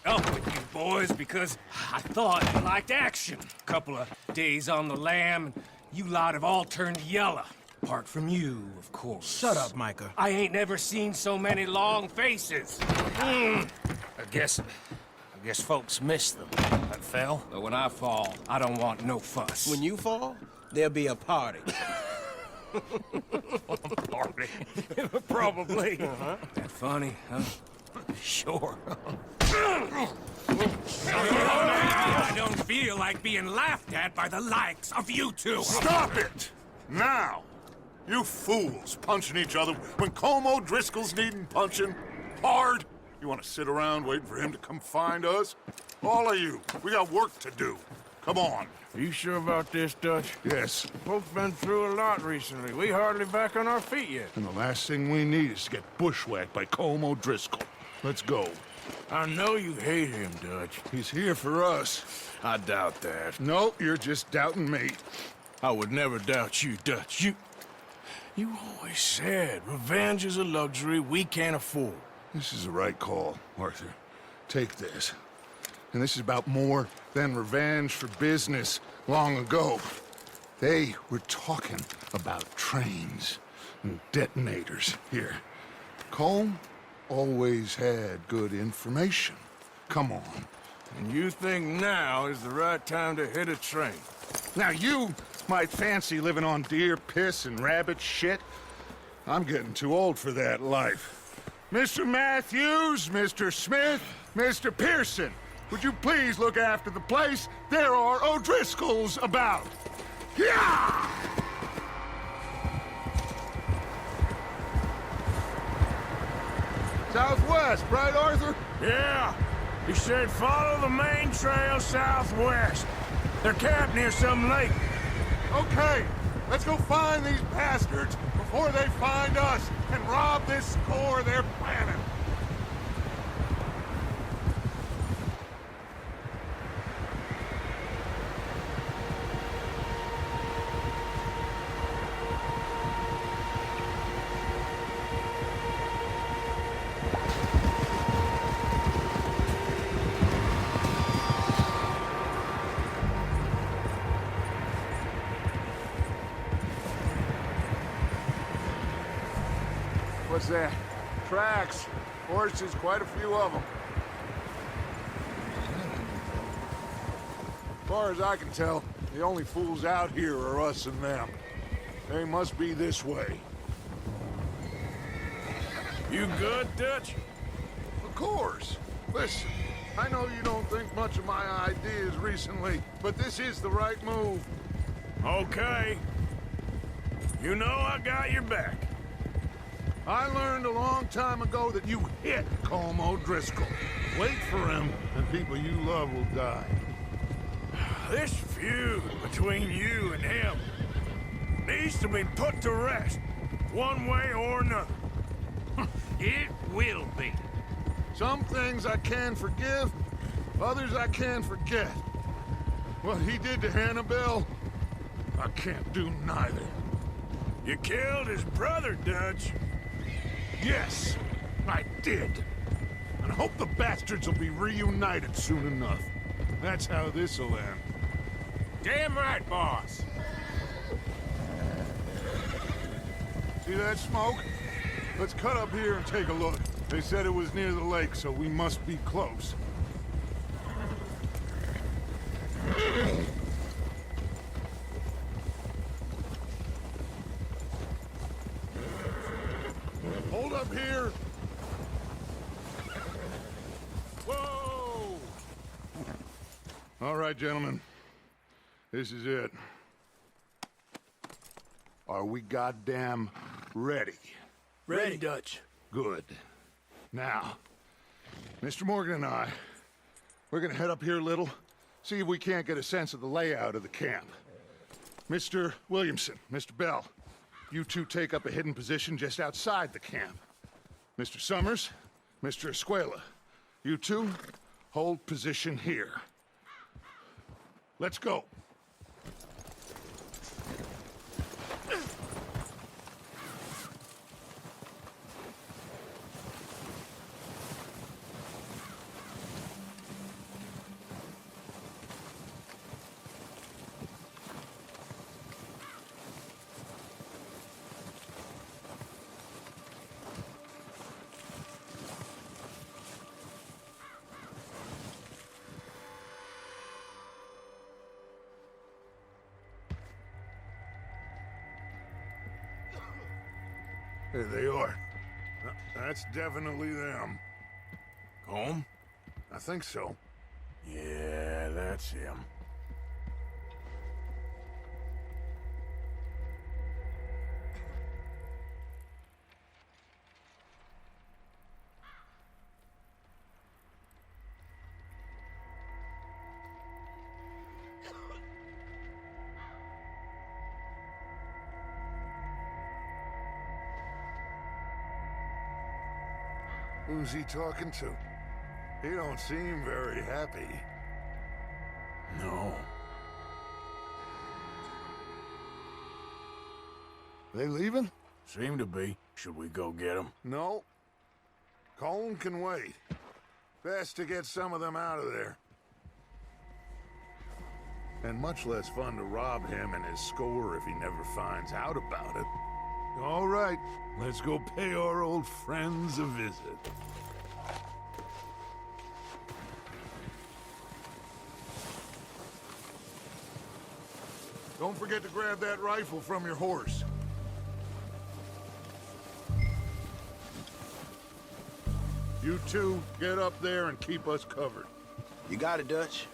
up with you boys because I thought you liked action. Couple of days on the lam, and you lot have all turned yellow. Apart from you, of course. Shut up, Micah. I ain't never seen so many long faces. I guess folks miss them. That fell. But when I fall, I don't want no fuss. When you fall, there'll be a party. Party. Probably. That funny, huh? Sure. I don't feel like being laughed at by the likes of you two. Stop it! Now! You fools punching each other when Como Driscoll's needing punching. Hard! You want to sit around waiting for him to come find us? All of you, we got work to do. Come on. Are you sure about this, Dutch? Yes. Folks been through a lot recently. We hardly back on our feet yet. And the last thing we need is to get bushwhacked by Como Driscoll. Let's go. I know you hate him, Dutch. He's here for us. I doubt that. No, you're just doubting me. I would never doubt you, Dutch. You always said revenge is a luxury we can't afford. This is the right call, Arthur. Take this. And this is about more than revenge for business long ago. They were talking about trains and detonators here. Colm always had good information. Come on. And you think now is the right time to hit a train? Now you might fancy living on deer piss and rabbit shit. I'm getting too old for that life. Mr. Matthews, Mr. Smith, Mr. Pearson, would you please look after the place? There are O'Driscolls about. Yeah! Southwest, right, Arthur? Yeah. He said follow the main trail southwest. They're camped near some lake. Okay, let's go find these bastards before they find us and rob this score they're planning. What's that? Tracks. Horses, quite a few of them. As far as I can tell, the only fools out here are us and them. They must be this way. You good, Dutch? Of course. Listen, I know you don't think much of my ideas recently, but this is the right move. Okay. You know I got your back. I learned a long time ago that you hit Colm O'Driscoll. Wait for him, and people you love will die. This feud between you and him needs to be put to rest, one way or another. It will be. Some things I can forgive, others I can forget. What he did to Annabelle, I can't do neither. You killed his brother, Dutch. Yes, I did. And I hope the bastards will be reunited soon enough. That's how this'll end. Damn right, boss. See that smoke? Let's cut up here and take a look. They said it was near the lake, so we must be close. Hold up here. Whoa! All right, gentlemen. This is it. Are we goddamn ready? Ready, Dutch. Good. Now, Mr. Morgan and I, we're gonna head up here a little, see if we can't get a sense of the layout of the camp. Mr. Williamson, Mr. Bell, you two take up a hidden position just outside the camp. Mr. Summers, Mr. Escuela, you two hold position here. Let's go. There they are. That's definitely them. Home? I think so. Yeah, that's him. Who's he talking to? He don't seem very happy. No. They leaving? Seem to be. Should we go get them? No. Colm can wait. Best to get some of them out of there. And much less fun to rob him and his score if he never finds out about it. All right, let's go pay our old friends a visit. Don't forget to grab that rifle from your horse. You two, get up there and keep us covered. You got it, Dutch.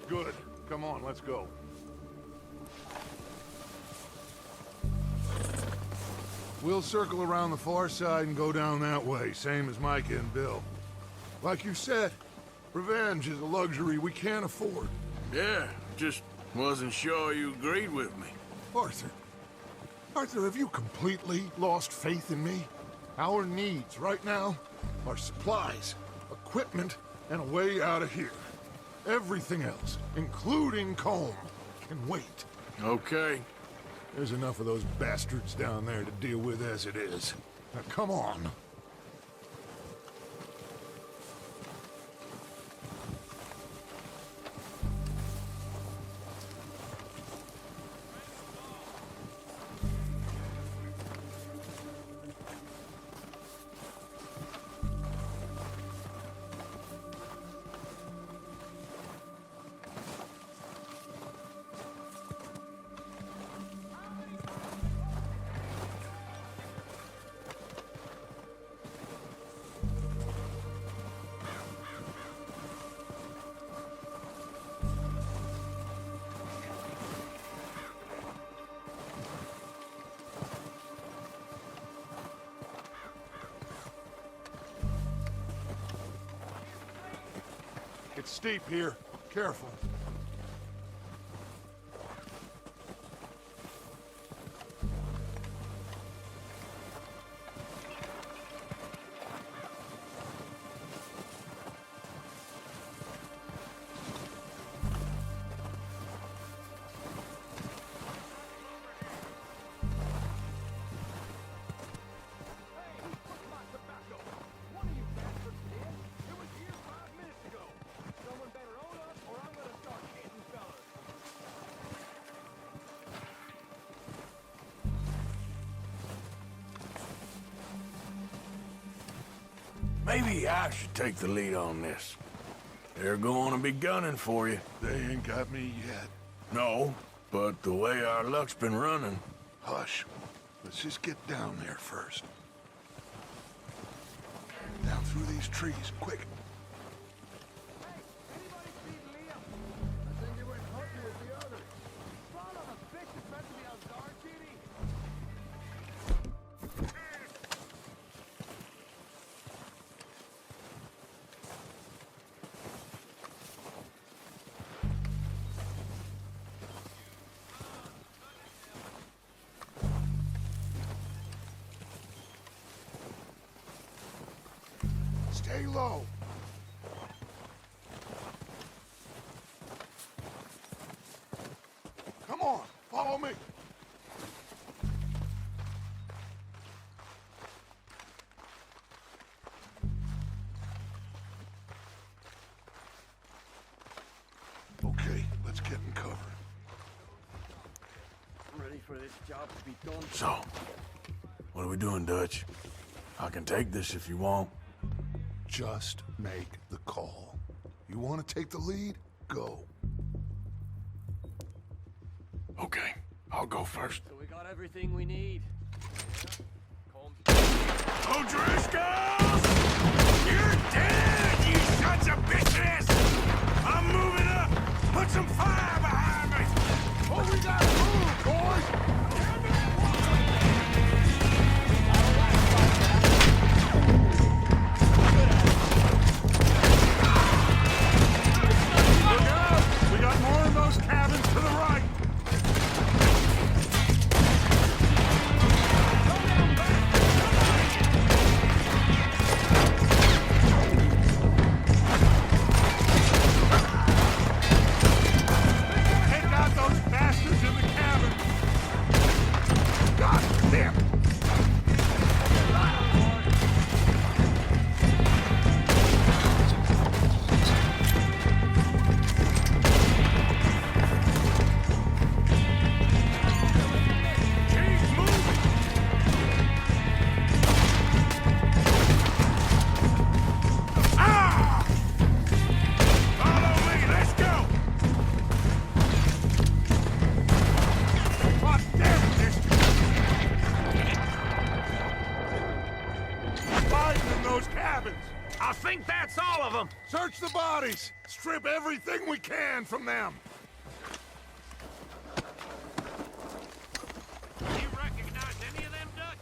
Good. Come on, let's go. We'll circle around the far side and go down that way, same as Micah and Bill. Like you said, revenge is a luxury we can't afford. Yeah, just wasn't sure you agreed with me. Arthur. Arthur, have you completely lost faith in me? Our needs right now are supplies, equipment, and a way out of here. Everything else, including Colm, can wait. Okay. There's enough of those bastards down there to deal with as it is. Now come on. It's steep here. Careful. Maybe I should take the lead on this. They're going to be gunning for you. They ain't got me yet. No, but the way our luck's been running... Hush. Let's just get down there first. Down through these trees, quick. Stay low. Come on, follow me. Okay, let's get in cover. I'm ready for this job to be done. So, what are we doing, Dutch? I can take this if you want. Just make the call. You want to take the lead? Go. I'll go first. So we got everything we need. O'Driscolls! You're dead, you sons of bitches! I'm moving up! Put some fire behind me! Oh, we gotta move, boys! Look out! We got more of those cabins to the right! Take out those bastards in the cabin! God damn! Keep moving! Ah! Follow me, let's go! God damn it, this... Fighting in those cabins! I think that's all of them. Search the bodies! Strip everything we can from them! You recognize any of them, Dutch?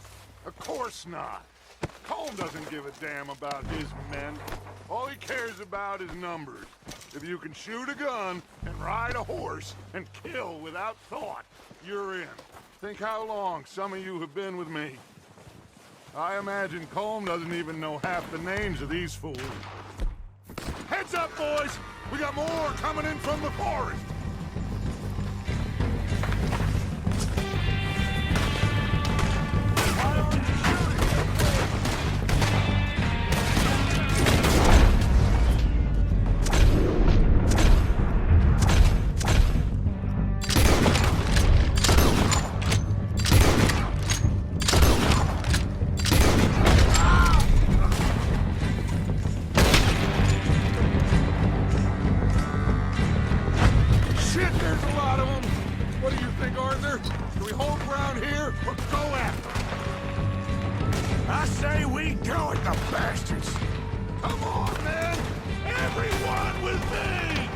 Of course not. Colm doesn't give a damn about his men. All he cares about is numbers. If you can shoot a gun and ride a horse and kill without thought, you're in. Think how long some of you have been with me. I imagine Colm doesn't even know half the names of these fools. Heads up, boys! We got more coming in from the forest! Shit, there's a lot of them! What do you think, Arthur? Do we hold ground here or go after them? I say we go at the bastards! Come on, man! Everyone with me!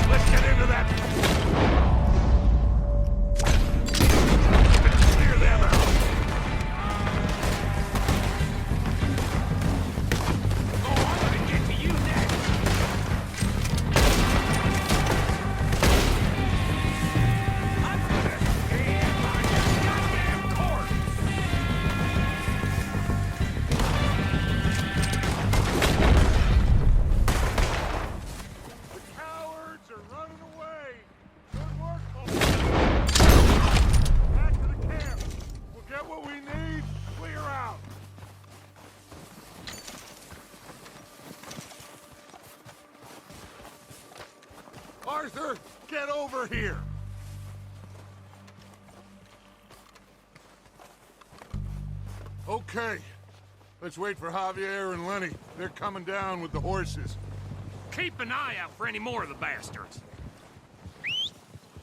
Let's get into that... Clear them out! Oh, I'm gonna get to you next. I'm gonna stand by your goddamn corpse. The cowards are running away! Good work, folks! Back to the camp! We'll get what we need, clear out! Arthur, get over here! Okay. Let's wait for Javier and Lenny. They're coming down with the horses. Keep an eye out for any more of the bastards.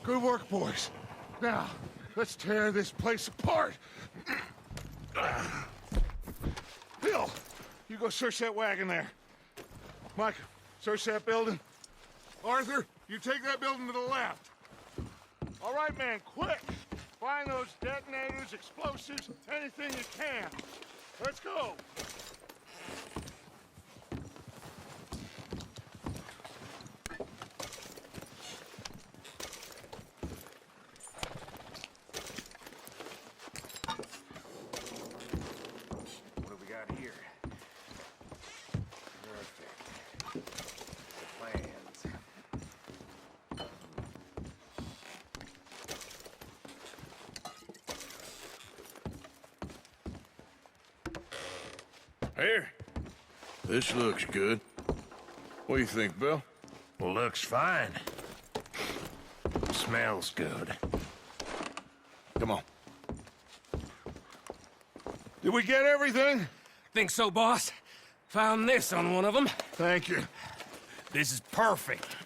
Good work, boys. Now, let's tear this place apart. Bill, you go search that wagon there. Mike, search that building. Arthur, you take that building to the left. All right, man, quick. Find those detonators, explosives, anything you can. Let's go. What do we got here? Perfect. Plans. Here. This looks good. What do you think, Bill? Looks fine. Smells good. Come on. Did we get everything? Think so, boss? Found this on one of them. Thank you. This is perfect.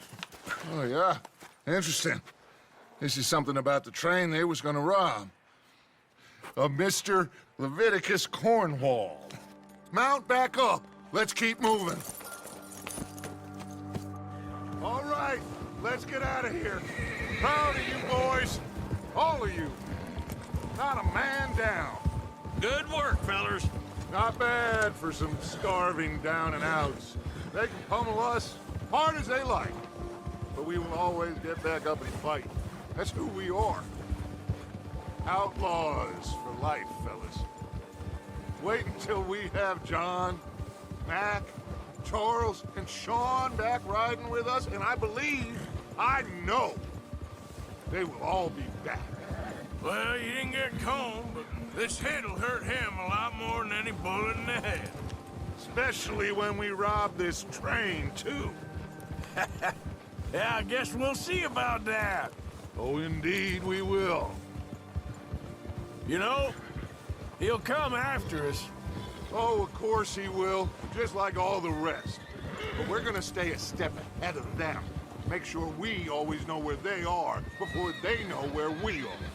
Oh, yeah? Interesting. This is something about the train they was gonna rob. Of Mr. Leviticus Cornwall. Mount back up. Let's keep moving. All right, let's get out of here. Proud of you boys. All of you. Not a man down. Good work, fellers. Not bad for some starving down and outs. They can pummel us hard as they like. But we will always get back up and fight. That's who we are. Outlaws for life, fellas. Wait until we have John, Mac, Charles, and Sean back riding with us, and I know, they will all be back. Well, you didn't get Colm, but this hit'll hurt him a lot more than any bullet in the head. Especially when we rob this train, too. Yeah, I guess we'll see about that. Oh, indeed we will. You know, he'll come after us. Oh, of course he will, just like all the rest. But we're gonna stay a step ahead of them. Make sure we always know where they are before they know where we are.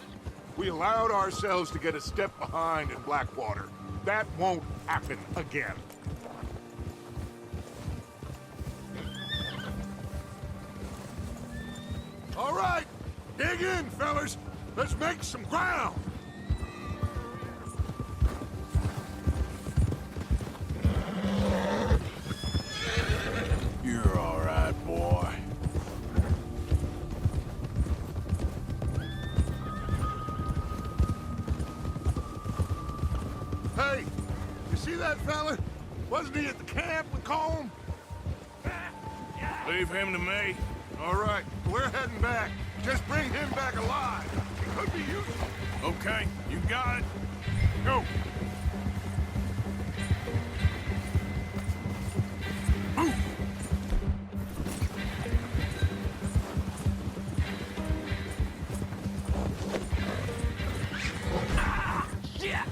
We allowed ourselves to get a step behind in Blackwater. That won't happen again. All right, dig in, fellas. Let's make some ground. You're all right, boy. Hey, you see that fella? Wasn't he at the camp with Colm? Leave him to me. All right, we're heading back. Just bring him back alive. He could be useful. Okay, you got it. Go. Shit!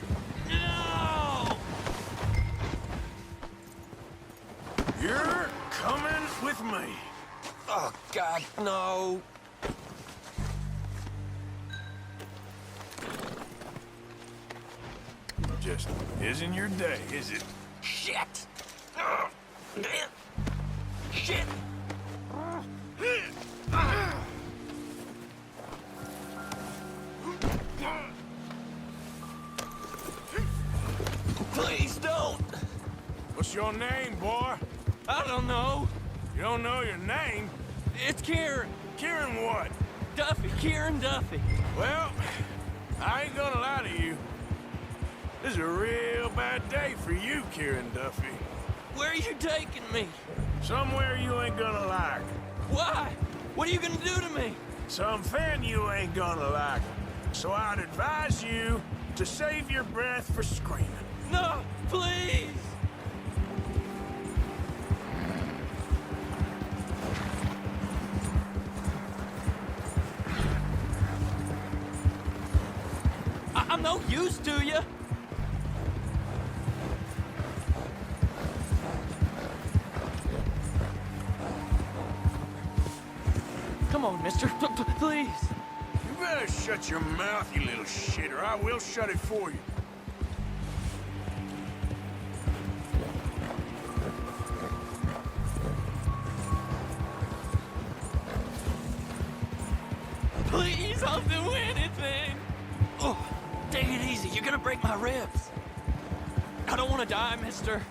No! You're coming with me. Oh, God, no. Just isn't your day, is it? Shit! Oh, damn. Shit! Please don't! What's your name, boy? I don't know. You don't know your name? It's Kieran. Kieran what? Duffy. Kieran Duffy. Well, I ain't gonna lie to you. This is a real bad day for you, Kieran Duffy. Where are you taking me? Somewhere you ain't gonna like. Why? What are you gonna do to me? Something you ain't gonna like. So I'd advise you to save your breath for screaming. No, please! I'm no use to you. Come on, mister. Please. You better shut your mouth, you little shit, or I will shut it for you. Please, I'll do anything. Oh, take it easy. You're gonna break my ribs. I don't want to die, mister.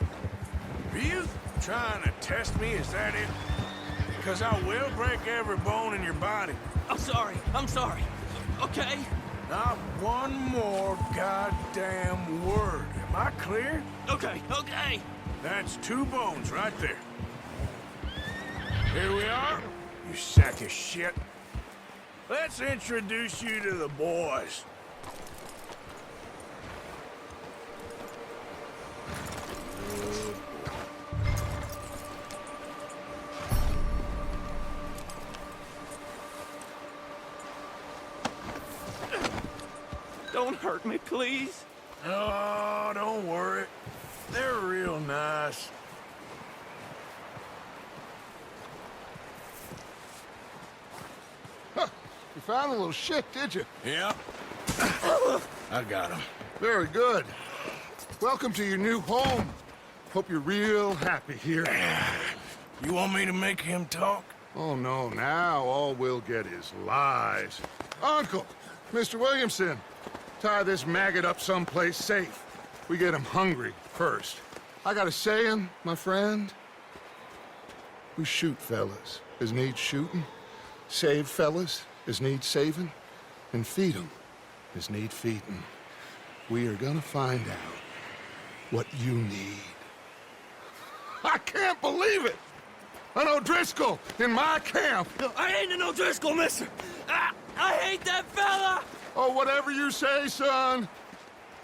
Are you trying to test me? Is that it? Because I will break every bone in your body. I'm sorry. I'm sorry. Okay? Not one more goddamn word. Am I clear? Okay. Okay. That's 2 bones right there. Here we are, you sack of shit. Let's introduce you to the boys. Don't hurt me, please. Oh, don't worry. They're real nice. You found the little shit, did you? Yeah. I got him. Very good. Welcome to your new home. Hope you're real happy here. You want me to make him talk? Oh, no, now all we'll get is lies. Uncle, Mr. Williamson, tie this maggot up someplace safe. We get him hungry first. I got a saying, my friend. We shoot fellas as need shooting, save fellas as need saving, and feed 'em as need feeding. We are gonna find out what you need. I can't believe it! An O'Driscoll in my camp! I ain't an O'Driscoll, mister! I hate that fella! Oh, whatever you say, son.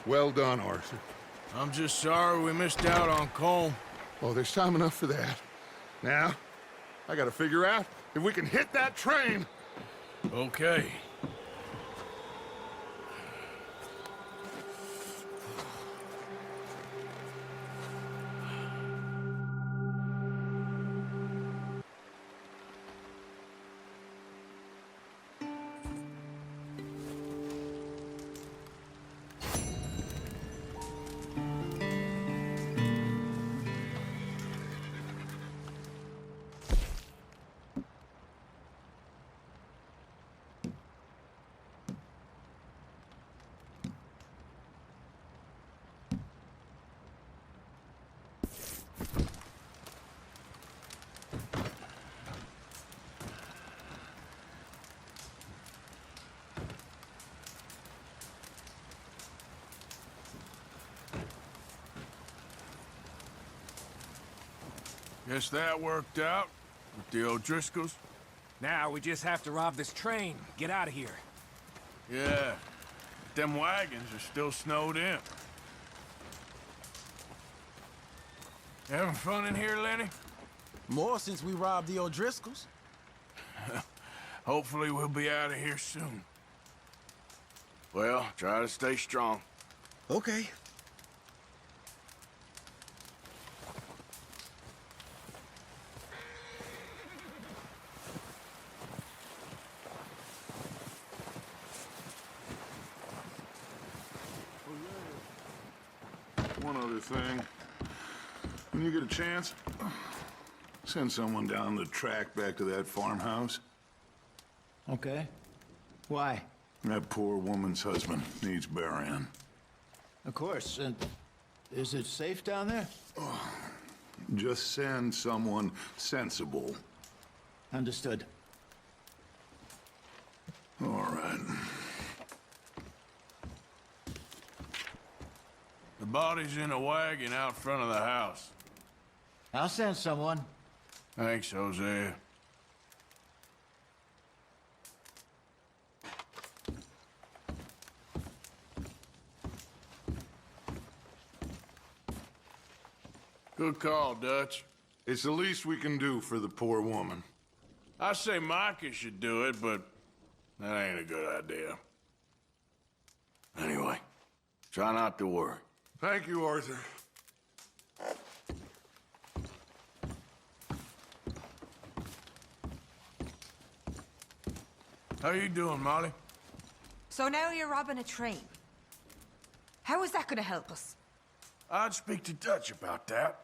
Well done, Arthur. I'm just sorry we missed out on Colm. Oh, there's time enough for that. Now, I gotta figure out if we can hit that train. Okay. Guess that worked out with the O'Driscolls. Now we just have to rob this train, get out of here. Yeah, but them wagons are still snowed in. Having fun in here, Lenny? More since we robbed the O'Driscolls. Hopefully we'll be out of here soon. Well, try to stay strong. Okay. One other thing. When you get a chance, send someone down the track back to that farmhouse. Okay. Why? That poor woman's husband needs burying. Of course. And is it safe down there? Just send someone sensible. Understood. All right. The body's in a wagon out front of the house. I'll send someone. Thanks, Hosea. Good call, Dutch. It's the least we can do for the poor woman. I say Micah should do it, but that ain't a good idea. Anyway, try not to worry. Thank you, Arthur. How you doing, Molly? So now you're robbing a train. How is that gonna help us? I'd speak to Dutch about that.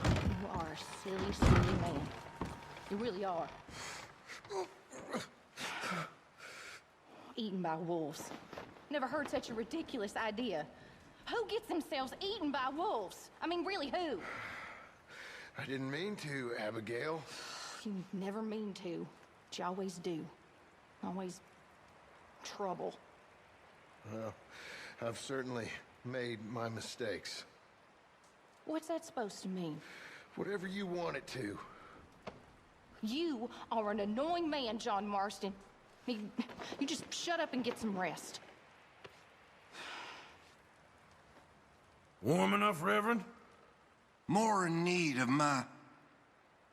You are a silly, silly man. You really are. Eaten by wolves. Never heard such a ridiculous idea. Who gets themselves eaten by wolves? I mean, really, who? I didn't mean to, Abigail. You never mean to, but you always do. Always trouble. Well, I've certainly made my mistakes. What's that supposed to mean? Whatever you want it to. You are an annoying man, John Marston. You just shut up and get some rest. Warm enough, Reverend? More in need of my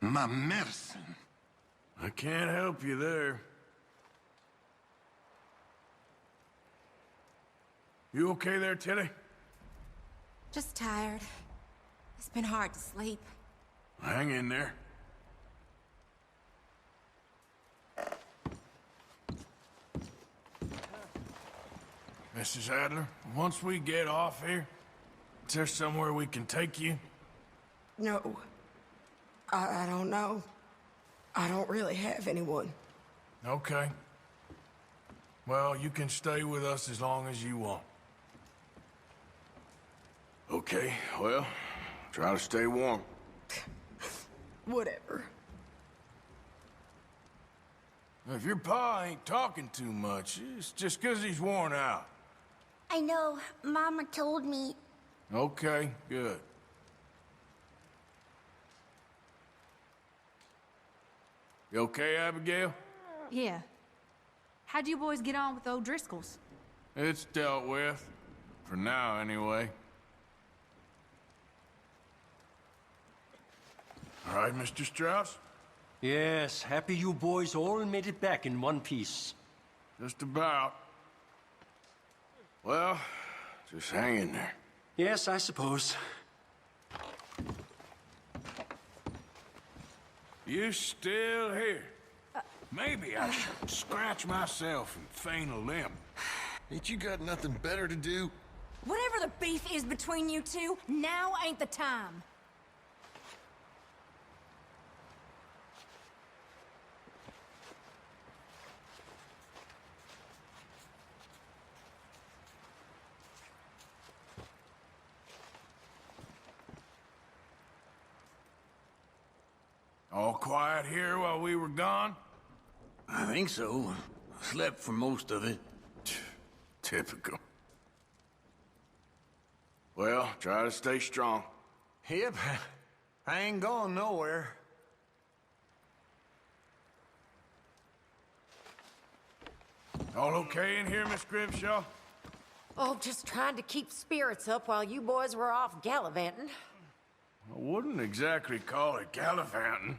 medicine. I can't help you there. You okay there, Tilly? Just tired. It's been hard to sleep. Hang in there. Mrs. Adler, once we get off here, is there somewhere we can take you? No. I don't know. I don't really have anyone. Okay. Well, you can stay with us as long as you want. Okay, well, try to stay warm. Whatever. If your pa ain't talking too much, it's just 'cause he's worn out. I know. Mama told me. Okay, good. You okay, Abigail? Yeah. How'd you boys get on with the O'Driscolls? It's dealt with. For now, anyway. All right, Mr. Strauss? Yes, happy you boys all made it back in one piece. Just about. Well, just hang in there. Yes, I suppose. You still here? Maybe I should scratch myself and feign a limp. Ain't you got nothing better to do? Whatever the beef is between you two, now ain't the time. All quiet here while we were gone? I think so. Slept for most of it. Typical. Well, try to stay strong. Yep. I ain't going nowhere. All okay in here, Miss Grimshaw? Oh, just trying to keep spirits up while you boys were off gallivanting. I wouldn't exactly call it gallivanting.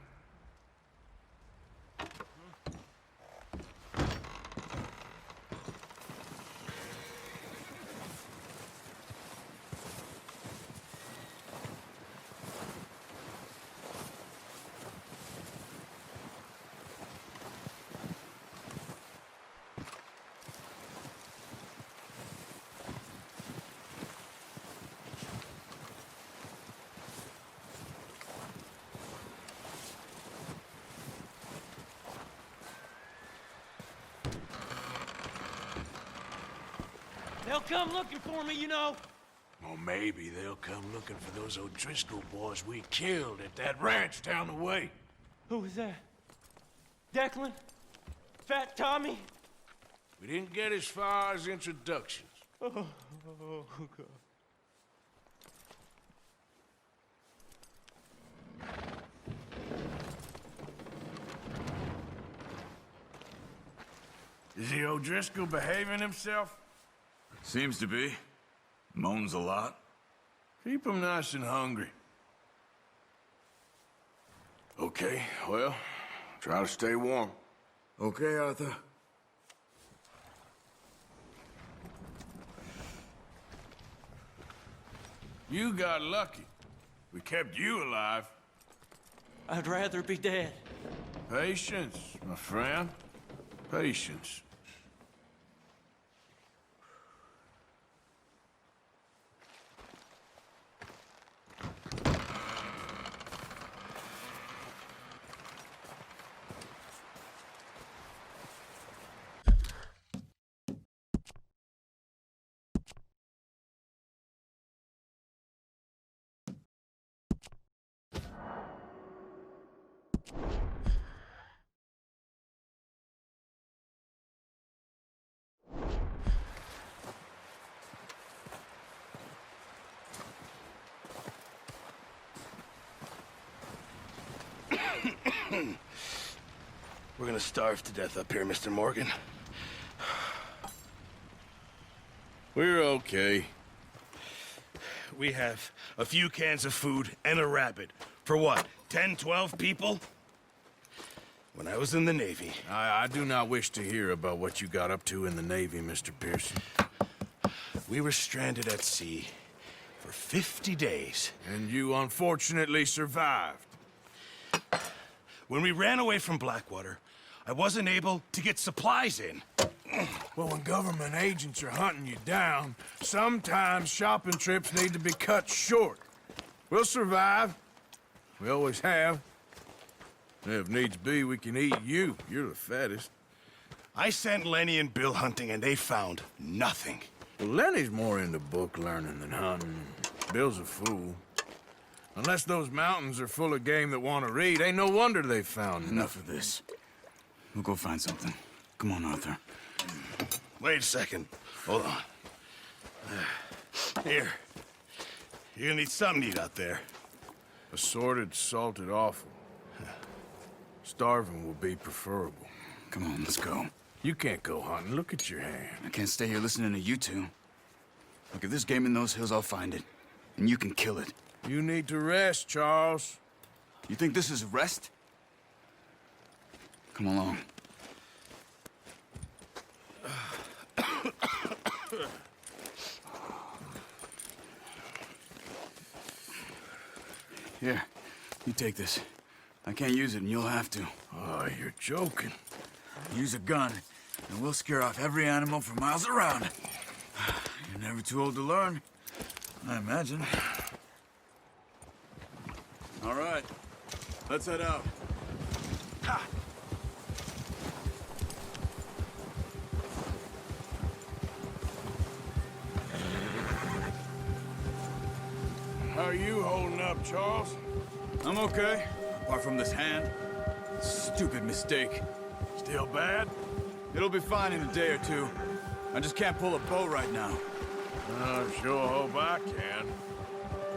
They'll come looking for me, you know. Well, maybe they'll come looking for those O'Driscoll boys we killed at that ranch down the way. Who was that? Declan? Fat Tommy? We didn't get as far as introductions. Oh, God. Is the O'Driscoll behaving himself? Seems to be. Moans a lot. Keep him nice and hungry. Okay, well, try to stay warm. Okay, Arthur. You got lucky. We kept you alive. I'd rather be dead. Patience, my friend. Patience. We're gonna starve to death up here, Mr. Morgan. We're okay. We have a few cans of food and a rabbit. For what, 10, 12 people? When I was in the Navy... I do not wish to hear about what you got up to in the Navy, Mr. Pearson. We were stranded at sea for 50 days. And you unfortunately survived. When we ran away from Blackwater, I wasn't able to get supplies in. Well, when government agents are hunting you down, sometimes shopping trips need to be cut short. We'll survive. We always have. If needs be, we can eat you. You're the fattest. I sent Lenny and Bill hunting, and they found nothing. Well, Lenny's more into book learning than hunting. Bill's a fool. Unless those mountains are full of game that want to read, ain't no wonder they found Enough of this. We'll go find something. Come on, Arthur. Wait a second. Hold on. Here. You're gonna need something to eat out there. Assorted, salted offal. Starving will be preferable. Come on, let's go. You can't go hunting. Look at your hand. I can't stay here listening to you two. Look, if there's game in those hills, I'll find it. And you can kill it. You need to rest, Charles. You think this is rest? Come along. Here, you take this. I can't use it, and you'll have to. Oh, you're joking. Use a gun, and we'll scare off every animal for miles around. You're never too old to learn, I imagine. All right, let's head out. How are you holding up, Charles? I'm okay, apart from this hand. Stupid mistake. Still bad? It'll be fine in a day or two. I just can't pull a bow right now. I sure hope I can.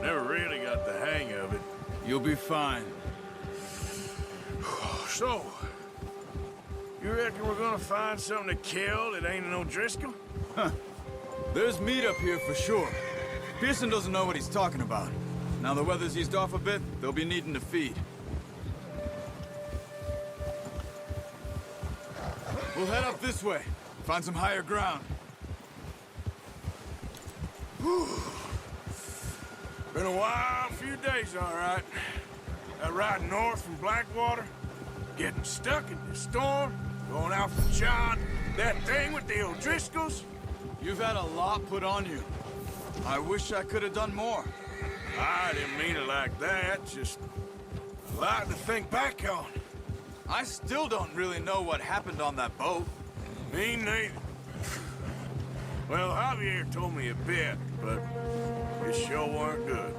Never really got the hang of it. You'll be fine. So, you reckon we're gonna find something to kill that ain't no Driscoll? Huh. There's meat up here for sure. Pearson doesn't know what he's talking about. Now the weather's eased off a bit, they'll be needing to feed. We'll head up this way, find some higher ground. Whew. Been a wild few days, all right. That ride north from Blackwater, getting stuck in the storm, going out from John, that thing with the O'Driscolls. You've had a lot put on you. I wish I could have done more. I didn't mean it like that, just a lot to think back on. I still don't really know what happened on that boat. Me neither. Well, Javier told me a bit, but it sure weren't good.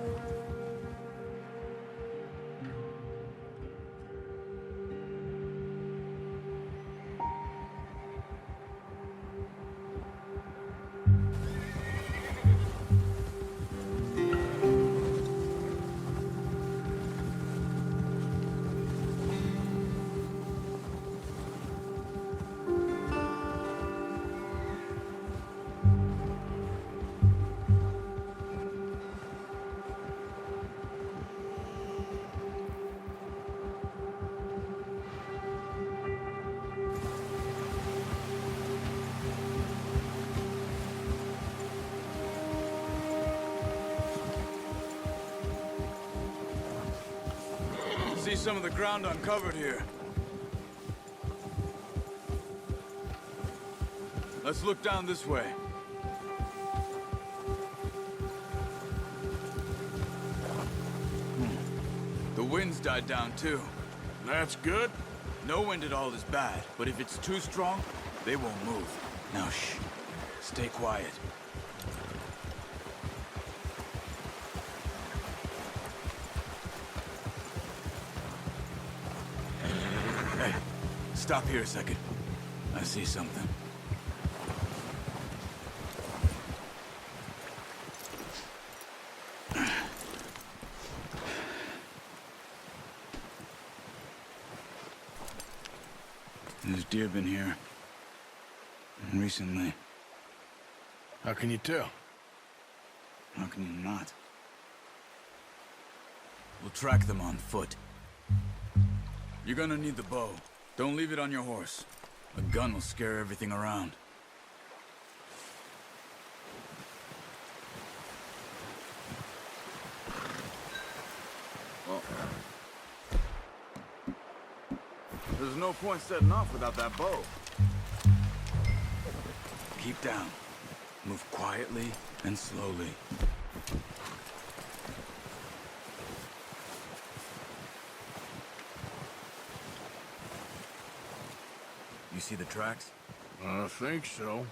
See some of the ground uncovered here. Let's look down this way. The wind's died down too. That's good. No wind at all is bad, but if it's too strong, they won't move. Now shh. Stay quiet. Hey, stop here a second. I see something. There's deer been here. Recently. How can you tell? How can you not? We'll track them on foot. You're gonna need the bow. Don't leave it on your horse. A gun will scare everything around. Well, there's no point setting off without that bow. Keep down. Move quietly and slowly. You see the tracks? I think so.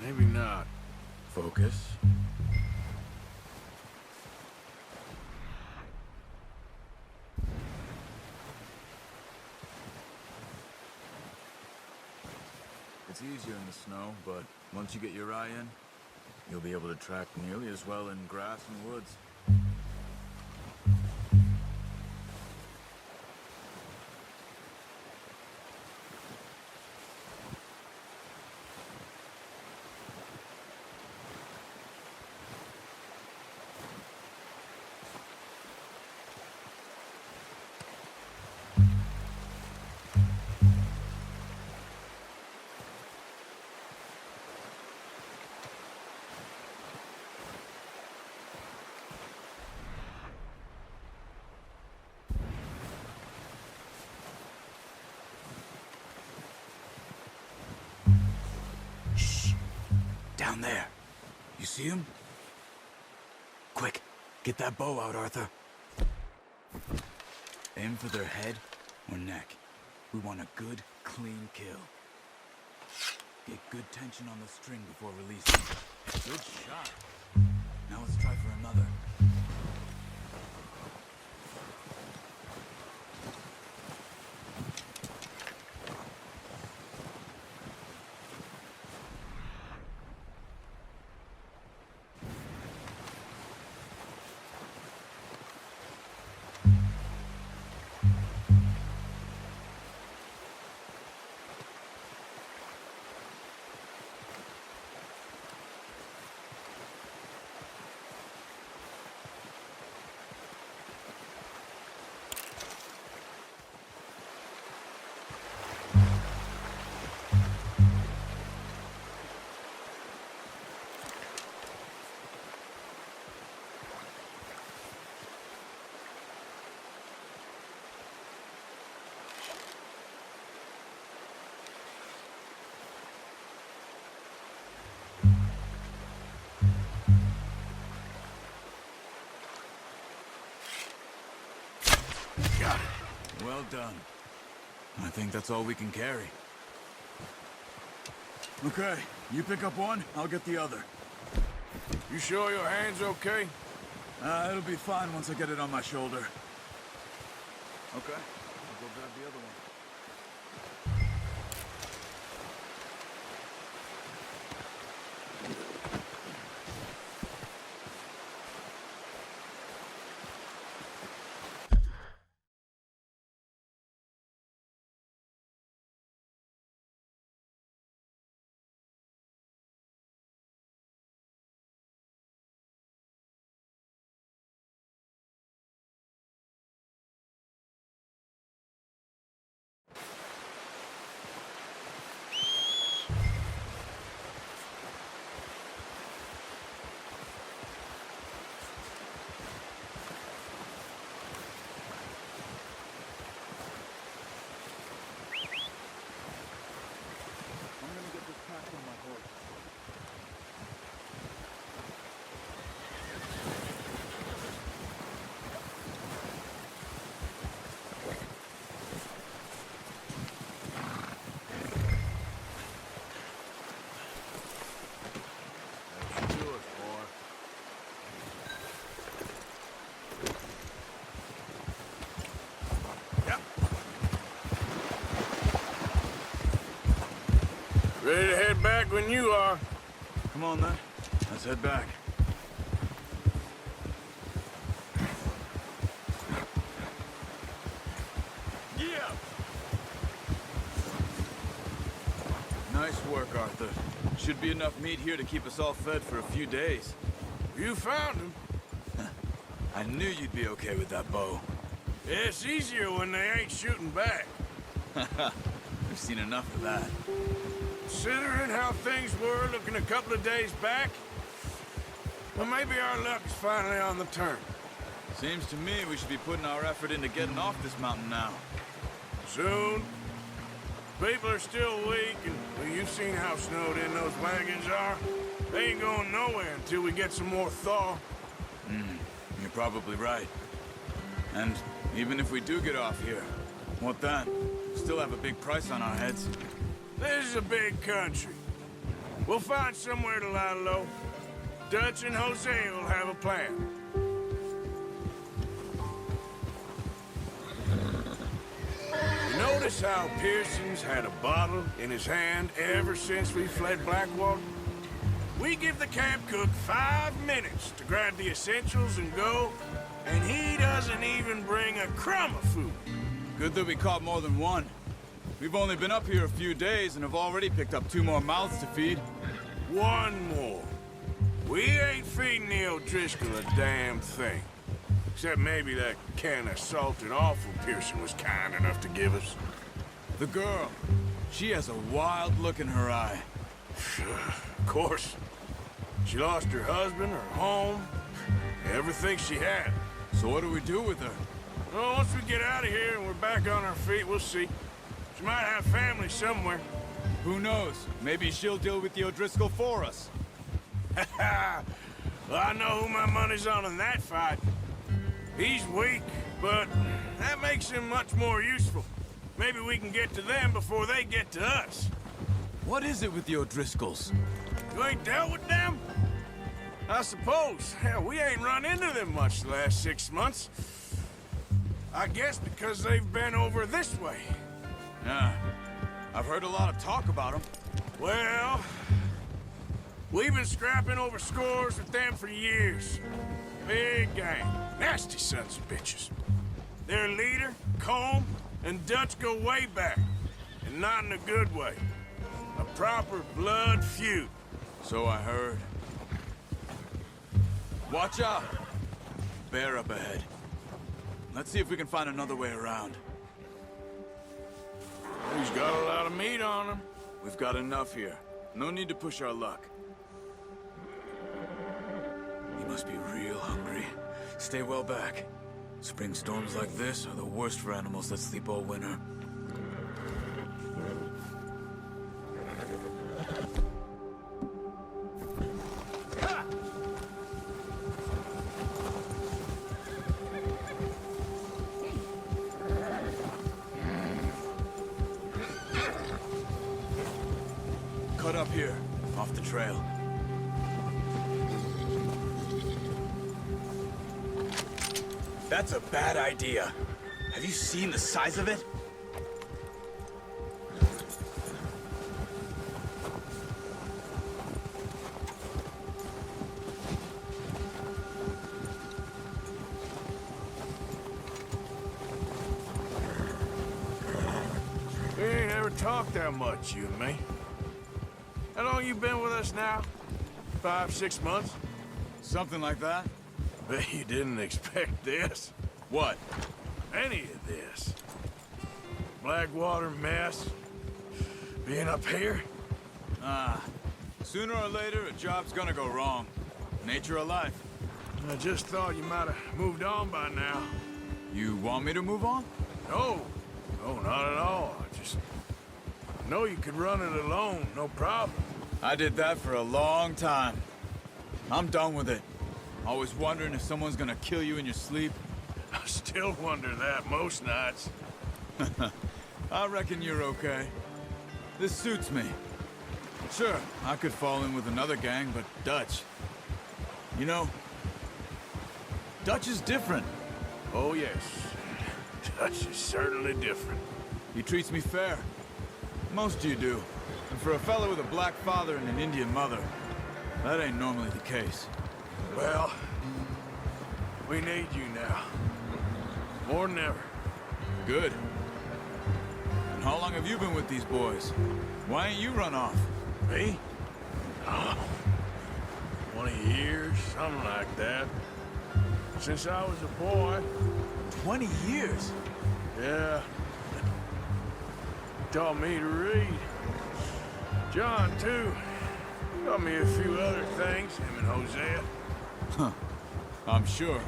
Maybe not. Focus. It's easier in the snow, but once you get your eye in, you'll be able to track nearly as well in grass and woods. Down there. You see him? Quick, get that bow out, Arthur. Aim for their head or neck. We want a good, clean kill. Get good tension on the string before releasing. Good shot. Now let's try for another. Got it. Well done. I think that's all we can carry. Okay, you pick up one, I'll get the other. You sure your hand's okay? It'll be fine once I get it on my shoulder. Okay, I'll go grab the other one. Ready to head back when you are. Come on then, let's head back. Yeah. Nice work, Arthur. Should be enough meat here to keep us all fed for a few days. You found him. I knew you'd be okay with that bow. It's easier when they ain't shooting back. We've seen enough of that. Considering how things were looking a couple of days back, well, maybe our luck is finally on the turn. Seems to me we should be putting our effort into getting off this mountain now. Soon. People are still weak, and well, you've seen how snowed in those wagons are. They ain't going nowhere until we get some more thaw. You're probably right. And even if we do get off here, what then? Still have a big price on our heads. This is a big country. We'll find somewhere to lie low. Dutch and Hosea will have a plan. You notice how Pearson's had a bottle in his hand ever since we fled Blackwater? We give the camp cook 5 minutes to grab the essentials and go, and he doesn't even bring a crumb of food. Good that we caught more than one. We've only been up here a few days and have already picked up 2 more mouths to feed. 1 more. We ain't feeding the O'Driscoll a damn thing. Except maybe that can of salted offal Pearson was kind enough to give us. The girl, she has a wild look in her eye. Of course. She lost her husband, her home, everything she had. So what do we do with her? Well, once we get out of here and we're back on our feet, we'll see. She might have family somewhere. Who knows? Maybe she'll deal with the O'Driscoll for us. Well, I know who my money's on in that fight. He's weak, but that makes him much more useful. Maybe we can get to them before they get to us. What is it with the O'Driscolls? You ain't dealt with them? I suppose. Hell, we ain't run into them much the last 6 months. I guess because they've been over this way. Yeah. I've heard a lot of talk about them. Well, we've been scrapping over scores with them for years. Big gang. Nasty sons of bitches. Their leader, Colm, and Dutch go way back. And not in a good way. A proper blood feud. So I heard. Watch out! Bear up ahead. Let's see if we can find another way around. He's got a lot of meat on him. We've got enough here. No need to push our luck. He must be real hungry. Stay well back. Spring storms like this are the worst for animals that sleep all winter. Cut up here, off the trail. That's a bad idea. Have you seen the size of it? We ain't ever talked that much, you and me. How long you been with us now? 5, 6 months? Something like that. Bet you didn't expect this. What? Any of this. Blackwater mess. Being up here. Sooner or later, a job's gonna go wrong. Nature of life. I just thought you might have moved on by now. You want me to move on? No. No, not at all. I just know you could run it alone, no problem. I did that for a long time. I'm done with it. Always wondering if someone's gonna kill you in your sleep. I still wonder that most nights. I reckon you're okay. This suits me. Sure, I could fall in with another gang, but Dutch... You know, Dutch is different. Oh, yes. Dutch is certainly different. He treats me fair. Most of you do. And for a fella with a black father and an Indian mother, that ain't normally the case. Well, we need you now. More than ever. Good. And how long have you been with these boys? Why ain't you run off? Me? 20 years, something like that. Since I was a boy. 20 years? Yeah. Taught me to read. John, too. Taught me a few other things, him and Hosea. Huh. I'm sure.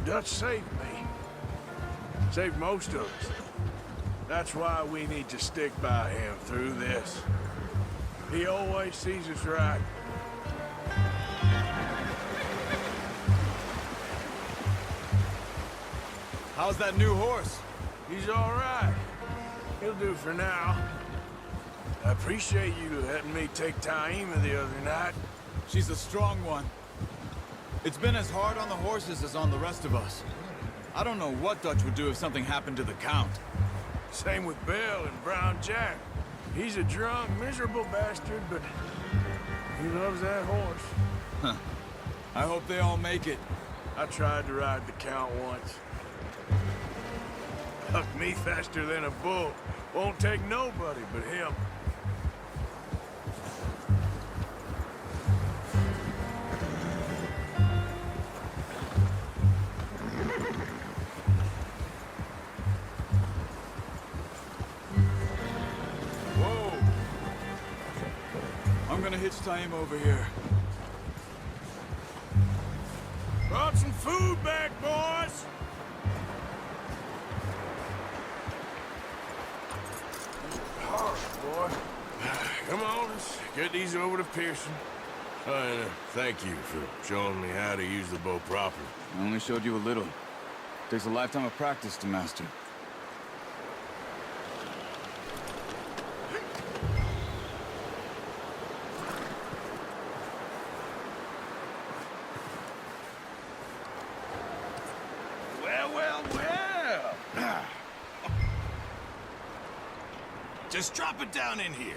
Dutch saved me. Saved most of us. That's why we need to stick by him through this. He always sees us right. How's that new horse? He's all right. He'll do for now. I appreciate you letting me take Taima the other night. She's a strong one. It's been as hard on the horses as on the rest of us. I don't know what Dutch would do if something happened to the Count. Same with Bill and Brown Jack. He's a drunk, miserable bastard, but he loves that horse. Huh. I hope they all make it. I tried to ride the Count once. Hucked me faster than a bull. Won't take nobody but him. Whoa! I'm gonna hitch Taima over here. Brought some food back, boys! Boy. Come on, let's get these over to Pearson. And thank you for showing me how to use the bow properly. I only showed you a little. Takes a lifetime of practice to master. Well. Just drop it down in here.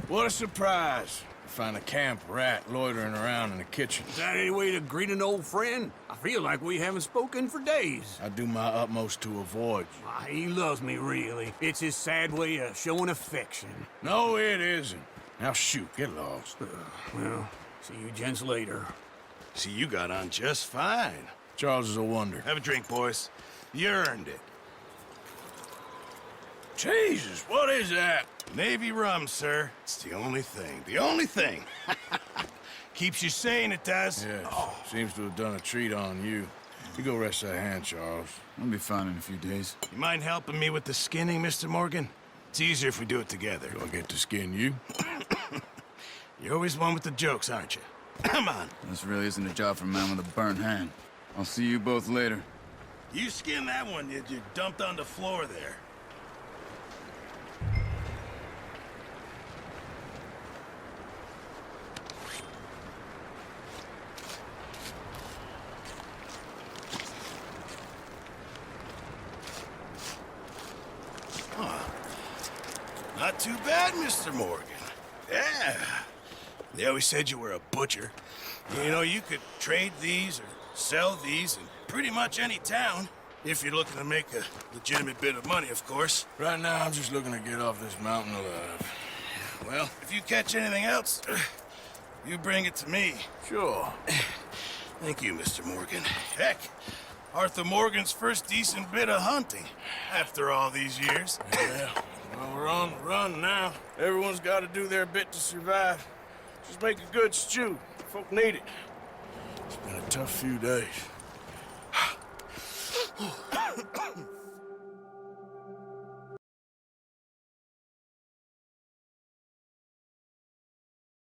What a surprise. Find a camp rat loitering around in the kitchen. Is that any way to greet an old friend? I feel like we haven't spoken for days. I do my utmost to avoid you. He loves me, really. It's his sad way of showing affection. No, it isn't. Now shoot, get lost. Well, see you gents later. See, you got on just fine. Charles is a wonder. Have a drink, boys. You earned it. Jesus, what is that? Navy rum, sir. It's the only thing. The only thing. Keeps you sane, it does. Yes. Seems to have done a treat on you. You go rest that hand, Charles. I'll be fine in a few days. You mind helping me with the skinning, Mr. Morgan? It's easier if we do it together. Do I get to skin you? You're always one with the jokes, aren't you? Come on. This really isn't a job for a man with a burnt hand. I'll see you both later. You skin that one you dumped on the floor there. Not too bad, Mr. Morgan. Yeah. They always said you were a butcher. You know, you could trade these or sell these in pretty much any town. If you're looking to make a legitimate bit of money, of course. Right now, I'm just looking to get off this mountain alive. Well, if you catch anything else, you bring it to me. Sure. Thank you, Mr. Morgan. Heck, Arthur Morgan's first decent bit of hunting after all these years. Yeah. Well, we're on the run now. Everyone's got to do their bit to survive. Just make a good stew. Folk need it. It's been a tough few days.